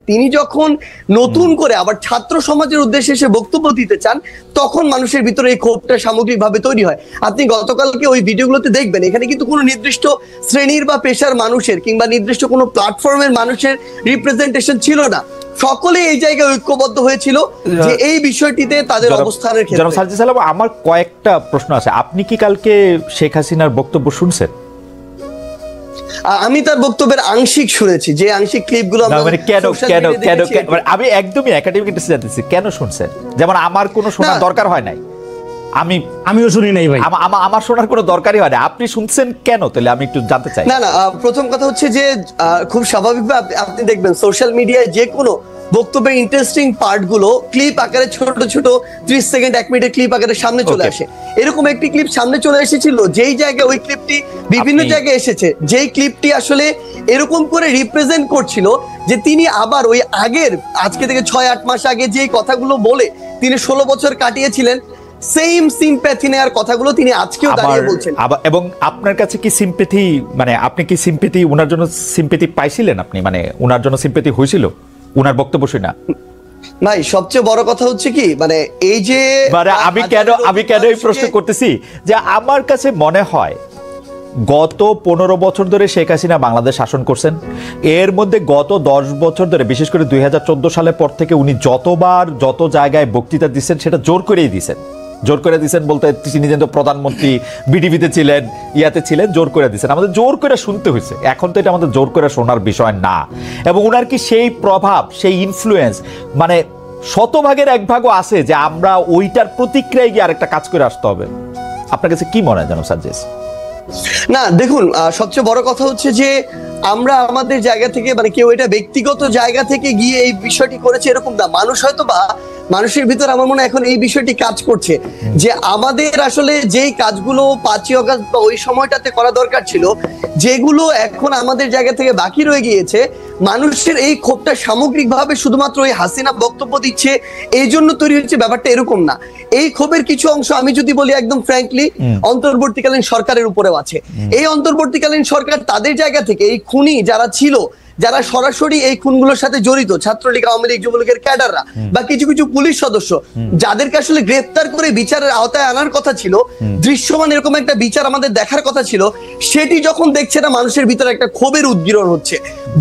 তিনি যখন নতুন করে আবার ছাত্র সমাজের উদ্দেশ্যে এসে বক্তব্য দিতে চান, তখন মানুষের ভিতরে এই ক্ষোভটা সামগ্রিকভাবে তৈরি হয়। আপনি গতকালকে ওই ভিডিওগুলোতে দেখবেন, এখানে কিন্তু কোনো নির্দিষ্ট শ্রেণীর বা পেশার মানুষের কিংবা নির্দিষ্ট কোনো প্ল্যাটফর্মের মানুষের রিপ্রেজেন্টেশন ছিল না, সকলে এই জায়গায় ঐক্যবদ্ধ হয়েছিল যে এই বিষয়টিতে তাদের অবস্থানের ক্ষেত্রে। জনাব সাজ্জাদ সালাম, আমার কয়েকটা প্রশ্ন আছে। আপনি কি কালকে শেখ হাসিনার বক্তব্য শুনছেন? আমি তার বক্তব্যের আংশিক শুনেছি, যে আংশিক ক্লিপগুলো আমি একদমই একাডেমিক ইন্টারেস্টে জানতেছি কেন শুনছেন? যেমন আমার কোনো শোনার দরকার হয় নাই, আমিও শুনি নাই ভাই, আমার শোনার কোনো দরকারই হয় না, আপনি শুনছেন কেন? তাহলে আমি একটু জানতে চাই। না, প্রথম কথা হচ্ছে যে খুব স্বাভাবিকভাবে আপনি দেখবেন সোশ্যাল মিডিয়ায় যে কোনো বক্তব্যের ইন্টারেস্টিং পার্ট গুলো ক্লিপ আকারে ছোট ছোট 30 সেকেন্ড 1 মিনিটের ক্লিপ আকারে সামনে চলে আসে। এরকম একটি ক্লিপ সামনে চলে এসেছিল, যেই জায়গায় ওই ক্লিপটি বিভিন্ন জায়গায় এসেছে, যেই ক্লিপটি আসলে এরকম করে রিপ্রেজেন্ট করছিল যে তিনি আবার ওই আগের, আজকে থেকে 6-8 মাস আগে যে কথাগুলো বলে তিনি 16 বছর কাটিয়েছিলেন, সেম সিম্প্যাথি নেওয়ার কথাগুলো তিনি আজকেও দাঁড়িয়ে বলছেন। এবং আপনার কাছে কি সিম্প্যাথি, মানে আপনি কি সিম্প্যাথি, ওনার জন্য সিম্প্যাথি পাইছিলেন আপনি? মানে ওনার জন্য সিম্প্যাথি হয়েছিল ওনার বক্তব্য শুনে? ভাই সবচেয়ে বড় কথা হচ্ছে কি, মানে এই যে আমি কেন এই প্রশ্ন করতেছি, যে আমার কাছে মনে হয় গত 15 বছর ধরে শেখ হাসিনা বাংলাদেশ শাসন করছেন। এর মধ্যে গত 10 বছর ধরে, বিশেষ করে 2014 সালের পর থেকে উনি যতবার যত জায়গায় বক্তৃতা দিচ্ছেন, সেটা জোর করেই দিচ্ছেন। জোর করে দিচ্ছেন বলতে তিনি যেহেতু প্রধানমন্ত্রী, বিডিভিতে ছিলেন, ইয়াতে ছিলেন, জোর করে দিচ্ছেন, আমাদের জোর করে শুনতে হয়েছে। এখন তো এটা আমাদের জোর করে শোনার বিষয় না। এবং উনার কি সেই প্রভাব, সেই ইনফ্লুয়েন্স, মানে 100% 1 ভাগও আছে যে আমরা ওইটার প্রতিক্রিয়ায় গিয়ে আরেকটা কাজ করে আসতে হবে? আপনার কাছে কি মনে হয় জনাব সাজ্জাদ? না দেখুন, সবচেয়ে বড় কথা হচ্ছে যে আমরা আমাদের জায়গা থেকে, মানে কেউ এটা ব্যক্তিগত জায়গা থেকে গিয়ে এই বিষয়টি করেছে এরকম না। মানুষ হয়তো বা মানুষের ভিতর আমার মনে হয় এখন এই বিষয়টি কাজ করছে যে আমাদের আসলে যেই কাজগুলো 5ই আগস্ট বা ওই সময়টাতে করা দরকার ছিল, যেগুলো এখন আমাদের জায়গা থেকে বাকি রয়ে গিয়েছে, মানুষের এই ক্ষোভটা সামগ্রিকভাবে শুধুমাত্র ওই হাসিনা বক্তব্য দিচ্ছে এই জন্য তৈরি হচ্ছে, ব্যাপারটা এরকম না। এই ক্ষোভের কিছু অংশ আমি যদি বলি একদম ফ্র্যাঙ্কলি, অন্তর্বর্তীকালীন সরকারের উপরেও আছে। এই অন্তর্বর্তীকালীন সরকার তাদের জায়গা থেকে এই খুনি যারা ছিল, যারা সরাসরি এই খুনগুলোর সাথে জড়িত, ছাত্রলীগ, আওয়ামী লীগ, যুবলীগের ক্যাডাররা বা কিছু কিছু পুলিশ সদস্য, যাদেরকে আসলে গ্রেফতার করে বিচারের আওতায় আনার কথা ছিল, দৃশ্যমান এরকম একটা বিচার আমাদের দেখার কথা ছিল, সেটি যখন দেখছে না মানুষের ভিতরে একটা ক্ষোভের উদ্গীরণ হচ্ছে।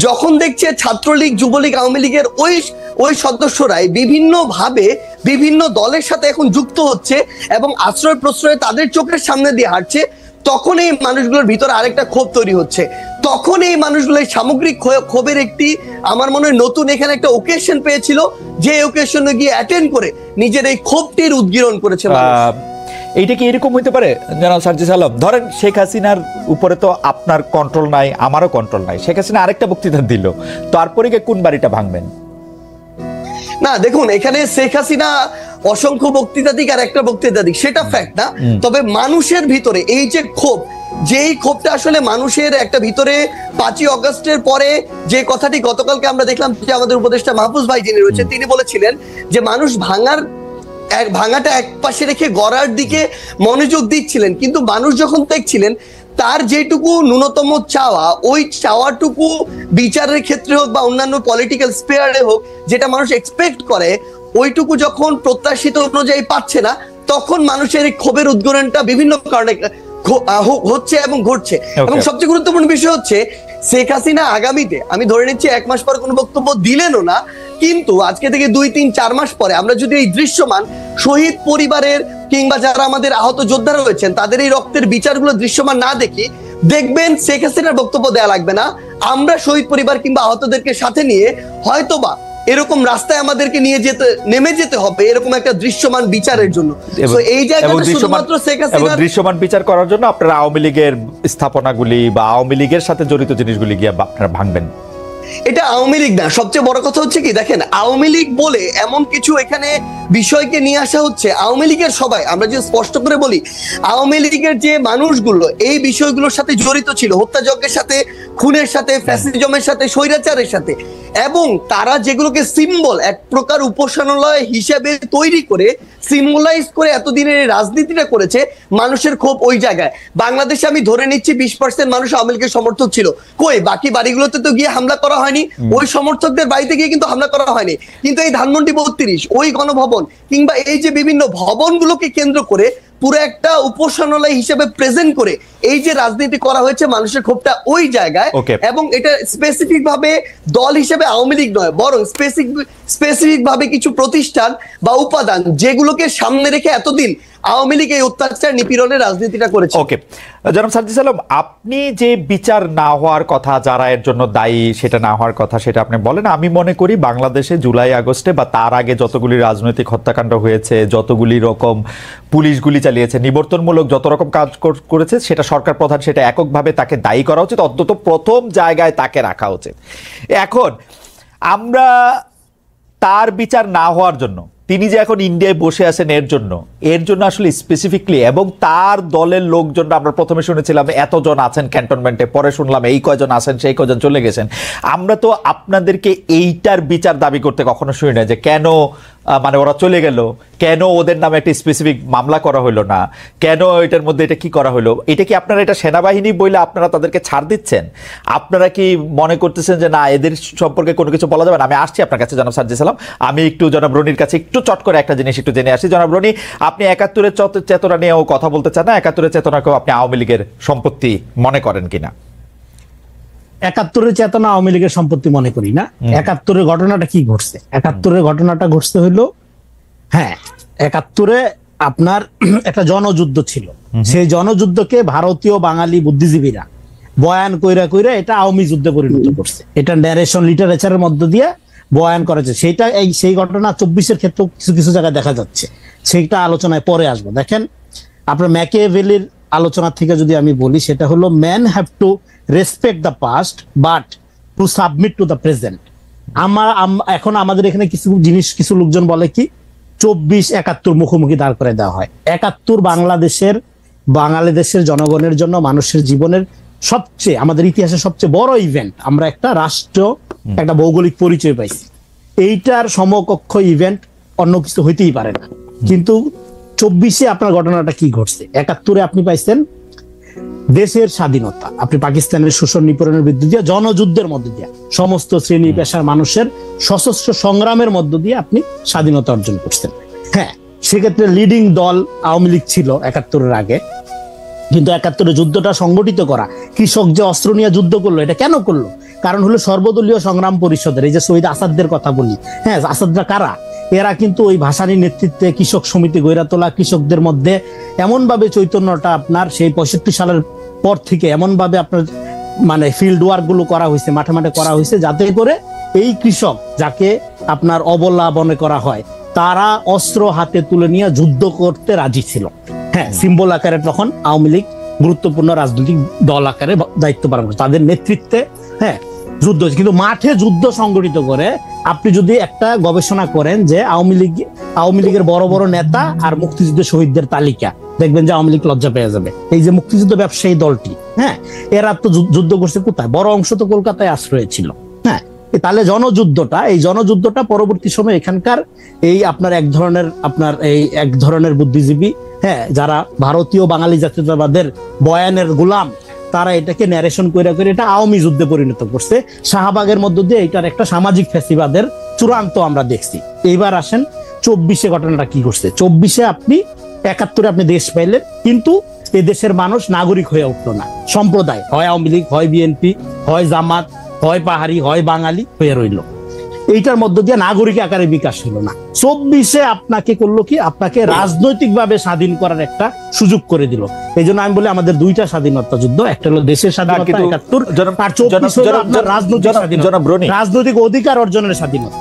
যখন দেখছে ছাত্রলীগ, যুবলীগ, আওয়ামী লীগের ওই সদস্যরাই বিভিন্ন ভাবে বিভিন্ন দলের সাথে এখন যুক্ত হচ্ছে এবং আশ্রয় প্রশ্রয়ে তাদের চোখের সামনে দিয়ে হাঁটছে, তখন এই মানুষগুলোর ভিতরে আরেকটা ক্ষোভ তৈরি হচ্ছে। তখন এই মানুষগুলো সামগ্রিক ক্ষোভের একটি, আমার মনে হয় নতুন এখানে একটা ওকেশন পেয়েছিল, যে ওকেশনে গিয়ে অ্যাটেন্ড করে নিজের এই ক্ষোভটির উদ্গীরণ করেছে। এইটা কি এরকম হইতে পারে জনাব সাজ্জাদ সালাম? ধরেন শেখ হাসিনার উপরে তো আপনার কন্ট্রোল নাই, আমারও কন্ট্রোল নাই। শেখ হাসিনা আরেকটা বক্তৃতা দিল, তারপরে কি কোন বাড়িটা ভাঙবেন? না দেখুন, এখানে শেখ হাসিনা অসংখ্য বক্তৃতা দিক আর একটা বক্তৃতা দিক, সেটা ফ্যাক্ট না। তবে মানুষের ভিতরে এই যে ক্ষোভ, যেই ক্ষোভটা আসলে মানুষের একটা ভিতরে 5ই আগস্টের পরে, যে কথাটি গতকালকে আমরা দেখলাম যে আমাদের উপদেষ্টা মাহফুজ ভাই যিনি রয়েছেন, তিনি বলেছিলেন যে মানুষ ভাঙাটা এক পাশে রেখে গড়ার দিকে মনোযোগ দিচ্ছিলেন, কিন্তু মানুষ যখন দেখছিলেন তার যেটুকু ন্যূনতম চাওয়া, ওই চাওয়াটুকু বিচারের ক্ষেত্রে হোক বা অন্যান্য পলিটিক্যাল স্পেয়ারে হোক, যেটা মানুষ এক্সপেক্ট করে, ওইটুকু যখন প্রত্যাশিত অনুযায়ী পাচ্ছে না, তখন মানুষের এই ক্ষোভের উদ্গীরণটা বিভিন্ন কারণে হচ্ছে এবং ঘটছে। এবং সবচেয়ে গুরুত্বপূর্ণ বিষয় হচ্ছে শেখ হাসিনা আগামীতে, আমি ধরে নিচ্ছি 1 মাস পর কোনো বক্তব্য দিলেনও না, কিন্তু আজকে থেকে 2-3-4 মাস পরে আমরা যদি এই দৃশ্যমান শহীদ পরিবারের কিংবা যারা আমাদের আহত যোদ্ধারা রয়েছেন তাদের এই রক্তের বিচারগুলো দৃশ্যমান না দেখি, দেখবেন শেখ হাসিনার বক্তব্য দেয়া লাগবে না, আমরা শহীদ পরিবার কিংবা আহতদেরকে সাথে নিয়ে হয়তোবা এরকম রাস্তায় আমাদেরকে নেমে যেতে হবে, এরকম একটা দৃশ্যমান বিচারের জন্য। এই জায়গাটা শুধুমাত্র শেখ হাসিনা দৃশ্যমান বিচার করার জন্য আপনারা আওয়ামী লীগের স্থাপনাগুলি বা আওয়ামী লীগের সাথে জড়িত জিনিসগুলি গিয়ে আপনারা ভাঙবেন। এটা আওয়ামী লীগ না। সবচেয়ে বড় কথা হচ্ছে কি, দেখেন আওয়ামী লীগ বলে এমন কিছু এখানে বিষয়কে নিয়ে আসা হচ্ছে, আওয়ামী লীগের সবাই, আমরা যে স্পষ্ট করে বলি, আওয়ামী লীগের যে মানুষগুলো এই বিষয়গুলোর সাথে জড়িত ছিল, হত্যাযজ্ঞের সাথে, খুনের সাথে, ফ্যাসিজমের সাথে, স্বৈরাচারের সাথে, এবং তারা যেগুলোকে সিম্বল এক প্রকার উপাসনালয় হিসেবে তৈরি করে সিম্বলাইজ করে এতদিনের এই রাজনীতিটা করেছে, মানুষের ক্ষোভ ওই জায়গায়। বাংলাদেশে আমি ধরে নিচ্ছি 20% মানুষ আওয়ামী লীগের সমর্থক ছিল, কই বাকি বাড়িগুলোতে তো গিয়ে হামলা করা হয়নি, ওই সমর্থকদের বাড়িতে গিয়ে কিন্তু হামলা করা হয়নি। কিন্তু এই ধানমন্ডি 32 ওই গণভবন কিংবা এই যে বিভিন্ন ভবনগুলোকে কেন্দ্র করে পুরো একটা উপাসনালয় হিসেবে প্রেজেন্ট করে এই যে রাজনীতি করা হয়েছে, মানুষের ক্ষোভটা ওই জায়গায়। এবং এটা স্পেসিফিক ভাবে দল হিসেবে আওয়ামী লীগ নয়, বরং স্পেসিফিক ভাবে কিছু প্রতিষ্ঠান বা উপাদান যেগুলোকে সামনে রেখে এতদিন আওয়ামী লীগ এই অত্যাচার নিপীড়নের রাজনীতিটা করেছে। ওকে, জনাব সাজ্জাদ আলম, আপনি যে বিচার না হওয়ার কথা, যারা এর জন্য দায়ী সেটা না হওয়ার কথা, সেটা আপনি বলেন। আমি মনে করি বাংলাদেশে জুলাই আগস্টে বা তার আগে যতগুলি রাজনৈতিক হত্যাকাণ্ড হয়েছে, যতগুলি রকম পুলিশ গুলি চালিয়েছে, নিবর্তনমূলক যত রকম কাজ করেছে, সেটা সরকার প্রধান সেটা এককভাবে তাকে দায়ী করা উচিত, অন্তত প্রথম জায়গায় তাকে রাখা উচিত। এখন আমরা তার বিচার না হওয়ার জন্য, তিনি যে এখন ইন্ডিয়ায় বসে আছেন এর জন্য আসলে স্পেসিফিকলি, এবং তার দলের লোকজন, আমরা প্রথমে শুনেছিলাম এতজন আছেন ক্যান্টনমেন্টে, পরে শুনলাম এই কয়জন আছেন, সেই কয়জন চলে গেছেন। আমরা তো আপনাদেরকে এইটার বিচার দাবি করতে কখনো শুনি না, যে কেন মানে ওরা চলে গেল, কেন ওদের নামে একটা স্পেসিফিক মামলা করা হলো না, কেন এটার মধ্যে এটা কি করা হলো। এটা কি আপনারা এটা সেনাবাহিনী বলে আপনারা তাদেরকে ছাড় দিচ্ছেন? আপনারা কি মনে করতেছেন যে না, এদের সম্পর্কে কোনো কিছু বলা যাবে না? আমি আসছি আপনার কাছে জনাব সাজ্জাদ সালাম। আমি একটু জনাব রনির কাছে একটু চট করে একটা জিনিস একটু জেনে আসি। জনাব রনি, আপনি 71-এর চেতনা নিয়েও কথা বলতে চান না? 71-এর চেতনাকেও আপনি আওয়ামী লীগের সম্পত্তি মনে করেন কিনা? 71-এর চেতনা আওয়ামী লীগের সম্পত্তি মনে করি না। 71-এর ঘটনাটা কি ঘটছে? 71-এর ঘটনাটা ঘটছে হইলো, হ্যাঁ, 71-এ আপনার একটা জনযুদ্ধ ছিল। সেই জনযুদ্ধকে ভারতীয় বাঙালি বুদ্ধিজীবীরা বয়ান কইরা এটা আওয়ামী যুদ্ধে পরিণত করছে। এটা ন্যারেশন লিটারেচারের মধ্য দিয়ে বয়ান করেছে। সেইটা সেই ঘটনা 24-এর ক্ষেত্রে কিছু কিছু জায়গায় দেখা যাচ্ছে, সেইটা আলোচনায় পরে আসবো। দেখেন, আপনার ম্যাকিয়াভেলির আলোচনা থেকে যদি আমি বলি, সেটা হলো man have to respect the past but to submit to the present. এখন আমাদের এখানে কিছু লোকজন বলে কি 24-71 মুখোমুখি দাঁড় করে দেওয়া হয়। 71 বাংলাদেশের জনগণের জন্য, মানুষের জীবনের সবচেয়ে, আমাদের ইতিহাসের সবচেয়ে বড় ইভেন্ট। আমরা একটা রাষ্ট্র, একটা ভৌগোলিক পরিচয় পাইছি। এইটার সমকক্ষ ইভেন্ট অন্য কিছু হইতেই পারে না। কিন্তু 24-এ আপনার ঘটনাটা কি ঘটছে? 71-এ আপনি পাইছেন দেশের স্বাধীনতা, আপনি পাকিস্তানের শোষণ নিপীড়নের বিরুদ্ধে দিয়ে, জনযুদ্ধের মধ্যে দিয়ে, সমস্ত শ্রেণী পেশার মানুষের সশস্ত্র সংগ্রামের মধ্য দিয়ে আপনি স্বাধীনতা অর্জন করছেন। হ্যাঁ, সেক্ষেত্রে লিডিং দল আওয়ামী লীগ ছিল 71-এর আগে। কিন্তু 71-এর যুদ্ধটা সংগঠিত করা, কৃষক যে অস্ত্র নিয়ে যুদ্ধ করলো, এটা কেন করলো? কারণ হলো সর্বদলীয় সংগ্রাম পরিষদের, এই যে শহীদ আসাদদের কথা বলি, হ্যাঁ, আসাদরা কারা? এরা কিন্তু ওই ভাসানীর নেতৃত্বে কৃষক সমিতি গড়ে তোলা, কৃষকদের মধ্যে এমন ভাবে চৈতন্যটা আপনার সেই 65 সালের পর থেকে এমন ভাবে আপনার মানে ফিল্ড ওয়ার্ক গুলো করা হয়েছে, মাঠে মাঠে করা হয়েছে, যাতে করে এই কৃষক, যাকে আপনার অবলা মনে করা হয়, তারা অস্ত্র হাতে তুলে নিয়ে যুদ্ধ করতে রাজি ছিল। হ্যাঁ, সিম্বল আকারে তখন আওয়ামী লীগ গুরুত্বপূর্ণ রাজনৈতিক দল আকারে দায়িত্ব পালন করে, তাদের নেতৃত্বে হ্যাঁ যুদ্ধ। কিন্তু মাঠে যুদ্ধ সংগঠিত করে আপনি যদি একটা গবেষণা করেন যে আওয়ামী লীগের বড় বড় নেতা আর মুক্তিযুদ্ধের শহীদদের তালিকা, দেখবেন যে আওয়ামী লীগ লজ্জা পেয়ে যাবে। এই যে মুক্তিযুদ্ধ ব্যবসায়ী দলটি, হ্যাঁ, এরা তো যুদ্ধ করছে কোথায়? বড় অংশ তো কলকাতায় আশ্রয় ছিল। হ্যাঁ, তাহলে এই জনযুদ্ধটা পরবর্তী সময় এখানকার এই আপনার এক ধরনের বুদ্ধিজীবী, হ্যাঁ, যারা ভারতীয় বাঙালি জাতীয়তাবাদের বয়ানের গোলাম, তারা এটাকে ন্যারেশন করে এটা আওয়ামী যুদ্ধে পরিণত করছে। শাহবাগের মধ্য দিয়ে এটার একটা সামাজিক ফ্যাসিবাদের চূড়ান্ত আমরা দেখছি। এইবার আসেন 24-এ ঘটনাটা কি ঘটছে। 24-এ আপনি 71-এ আপনি দেশ পাইলেন, কিন্তু এই দেশের মানুষ নাগরিক হয়ে উঠলো না। সম্প্রদায়, হয় আওয়ামী লীগ, হয় বিএনপি, হয় জামাত, হয় পাহাড়ি, হয় বাঙালি হয়ে রইল। এইটার মধ্য দিয়ে নাগরিক আকারে বিকাশ হলো না। 24-এ আপনাকে করলো কি? আপনাকে রাজনৈতিকভাবে স্বাধীন করার একটা সুযোগ করে দিল। এই জন্য আমি বলি আমাদের দুইটা স্বাধীনতা যুদ্ধ, একটা হলো দেশের স্বাধীনতা 71, আর 24 হলো আপনার রাজনৈতিক অধিকার অর্জনের স্বাধীনতা।